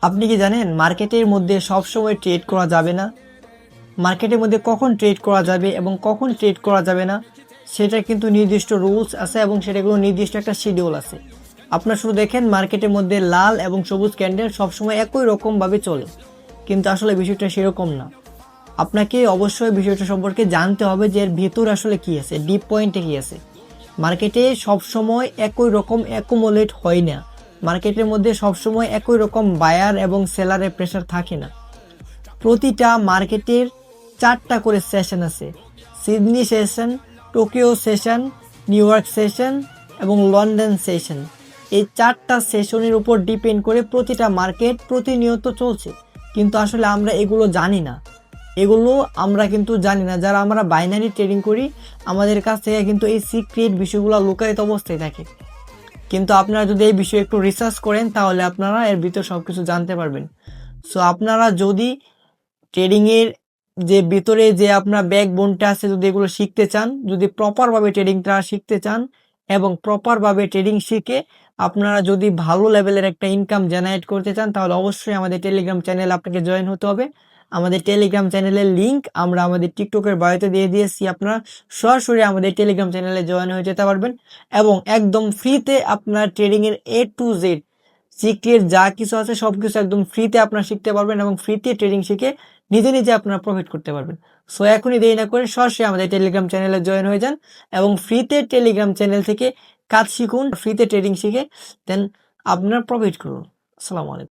আপনি কি জানেন মার্কেটের মধ্যে সবসময় ট্রেড করা যাবে না? মার্কেটের মধ্যে কখন ট্রেড করা যাবে এবং কখন ট্রেড করা যাবে না সেটা কিন্তু নির্দিষ্ট রুলস আছে এবং সেটাগুলো নির্দিষ্ট একটা শিডিউল আছে। আপনারা শুধু দেখেন মার্কেটের মধ্যে লাল এবং সবুজ ক্যান্ডেল সবসময় একই রকমভাবে চলে, কিন্তু আসলে বিষয়টা সেরকম না। আপনাকে অবশ্যই বিষয়টা সম্পর্কে জানতে হবে যে এর ভেতর আসলে কি আছে, ডিপ পয়েন্টে কি আছে। মার্কেটে সবসময় একই রকম অ্যাকুমুলেট হয় না। মার্কেটের মধ্যে সবসময় একই রকম বায়ার এবং সেলারের প্রেশার থাকে না। প্রতিটা মার্কেটের 4টা করে সেশন আছে: Sydney session, Tokyo session, new York session এবং লন্ডন সেশন। এই 4টা সেশনের উপর ডিপেন্ড করে প্রতিটা মার্কেট প্রতিনিয়ত চলছে, কিন্তু আসলে আমরা এগুলো জানি না। যারা আমরা বাইনারি ট্রেডিং করি আমাদের কাছ থেকে কিন্তু এই সিক্রেট বিষয়গুলো লুকায়িত অবস্থায় থাকে। কিন্তু আপনারা যদি এই বিষয়ে একটু রিসার্চ করেন তাহলে আপনারা এর ভিতর সবকিছু জানতে পারবেন। সো আপনারা যদি ট্রেডিংয়ের যে ভিতরে যে আপনার ব্যাকবোনটা আছে, যদি এগুলো শিখতে চান, যদি প্রপারভাবে ট্রেডিংটা শিখতে চান এবং প্রপারভাবে ট্রেডিং শিখে আপনারা যদি ভালো লেভেলের একটা ইনকাম জেনারেট করতে চান, তাহলে অবশ্যই আমাদের টেলিগ্রাম চ্যানেলে আপনাকে জয়েন হতে হবে। আমাদের টেলিগ্রাম চ্যানেলের লিঙ্ক আমরা আমাদের টিকটকের বায়োতে দিয়ে দিয়েছি। আপনারা সরাসরি আমাদের টেলিগ্রাম চ্যানেলে জয়েন হয়ে যেতে পারবেন এবং একদম ফ্রিতে আপনার ট্রেডিংয়ের A to Z সিক্রেট যা কিছু আছে সবকিছু একদম ফ্রিতে আপনারা শিখতে পারবেন এবং ফ্রিতে ট্রেডিং শিখে নিজে নিজে আপনারা প্রফিট করতে পারবেন। সো এখনই দেরি না করে সরাসরি আমাদের টেলিগ্রাম চ্যানেলে জয়েন হয়ে যান এবং ফ্রিতে টেলিগ্রাম চ্যানেল থেকে কাজ শিখুন, ফ্রিতে ট্রেডিং শিখে দেন আপনার প্রফিট করুন। আসসালামু আলাইকুম।